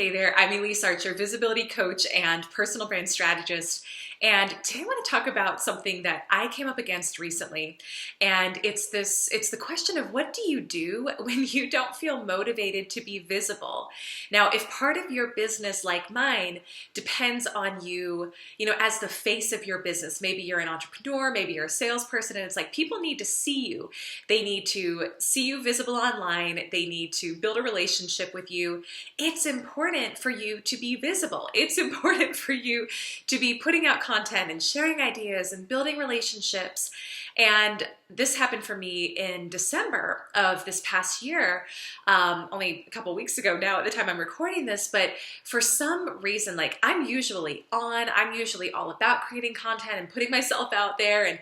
Hey there, I'm Elise Archer, visibility coach and personal brand strategist. And today I want to talk about something that I came up against recently. And it's the question of what do you do when you don't feel motivated to be visible? Now, if part of your business, like mine, depends on you, as the face of your business, maybe you're an entrepreneur, maybe you're a salesperson, and it's like people need to see you. They need to see you visible online. They need to build a relationship with you. It's important for you to be visible. It's important for you to be putting out content and sharing ideas and building relationships. And this happened for me in December of this past year, only a couple weeks ago now at the time I'm recording this, but for some reason, I'm usually all about creating content and putting myself out there and,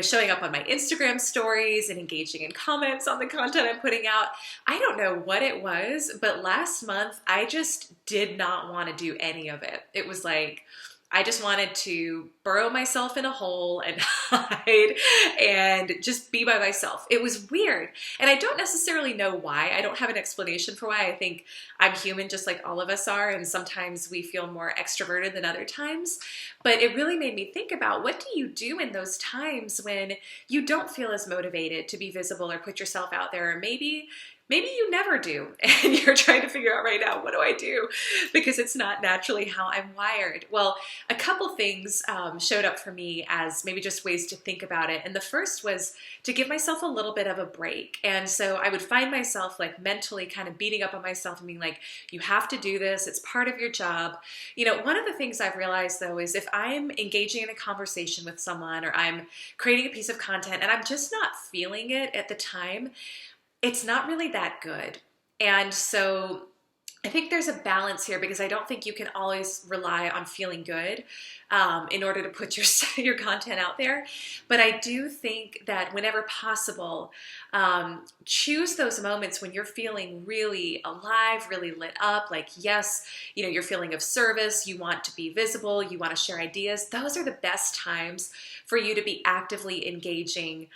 showing up on my Instagram stories and engaging in comments on the content I'm putting out. I don't know what it was, but last month I just did not want to do any of it. It was like, I just wanted to burrow myself in a hole and hide and just be by myself. It was weird. And I don't necessarily know why. I don't have an explanation for why. I think I'm human just like all of us are. And sometimes we feel more extroverted than other times. But it really made me think about what do you do in those times when you don't feel as motivated to be visible or put yourself out there, or maybe you never do, and you're trying to figure out right now, what do I do? Because it's not naturally how I'm wired. Well, a couple things showed up for me as maybe just ways to think about it. And the first was to give myself a little bit of a break. And so I would find myself mentally kind of beating up on myself and being like, you have to do this. It's part of your job. One of the things I've realized though is if I'm engaging in a conversation with someone or I'm creating a piece of content and I'm just not feeling it at the time, it's not really that good. And so I think there's a balance here because I don't think you can always rely on feeling good in order to put your content out there. But I do think that whenever possible, choose those moments when you're feeling really alive, really lit up, yes, you're feeling of service, you want to be visible, you want to share ideas. Those are the best times for you to be actively engaging,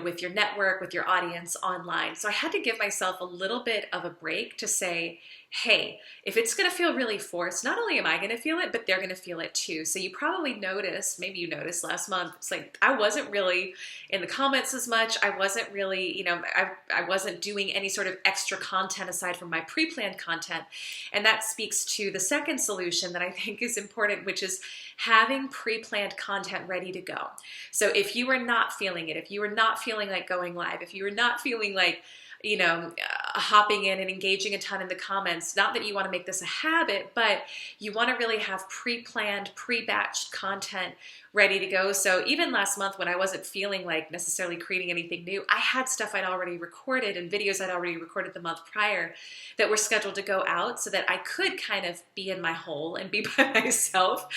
with your network, with your audience online. So I had to give myself a little bit of a break to say, hey, if it's going to feel really forced, not only am I going to feel it, but they're going to feel it too. So you probably noticed, maybe you noticed last month, it's like I wasn't really in the comments as much. I wasn't really, I wasn't doing any sort of extra content aside from my pre-planned content. And that speaks to the second solution that I think is important, which is having pre-planned content ready to go. So if you are not feeling it, if you are not feeling like going live, if you are not feeling like hopping in and engaging a ton in the comments. Not that you want to make this a habit, but you want to really have pre-planned, pre-batched content ready to go. So even last month when I wasn't feeling like necessarily creating anything new, I had stuff I'd already recorded and videos I'd already recorded the month prior that were scheduled to go out so that I could kind of be in my hole and be by myself.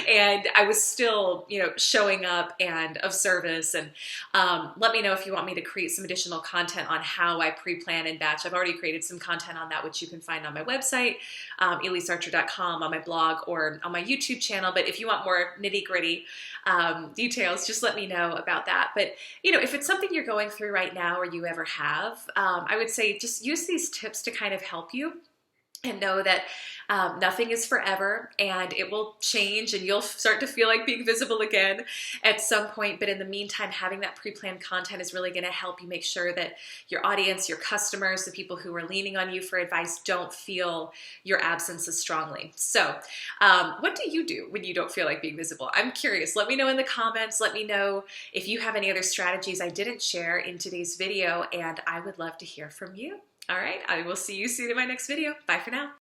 And I was still, showing up and of service. And let me know if you want me to create some additional content on how I pre-plan and batch. I've already created some content on that, which you can find on my website, elisearcher.com, on my blog, or on my YouTube channel. But if you want more nitty-gritty details, just let me know about that. But, if it's something you're going through right now or you ever have, I would say just use these tips to kind of help you. And know that nothing is forever and it will change and you'll start to feel like being visible again at some point. But in the meantime, having that pre-planned content is really going to help you make sure that your audience, your customers, the people who are leaning on you for advice don't feel your absence as strongly. So what do you do when you don't feel like being visible? I'm curious. Let me know in the comments. Let me know if you have any other strategies I didn't share in today's video, and I would love to hear from you. All right, I will see you soon in my next video. Bye for now.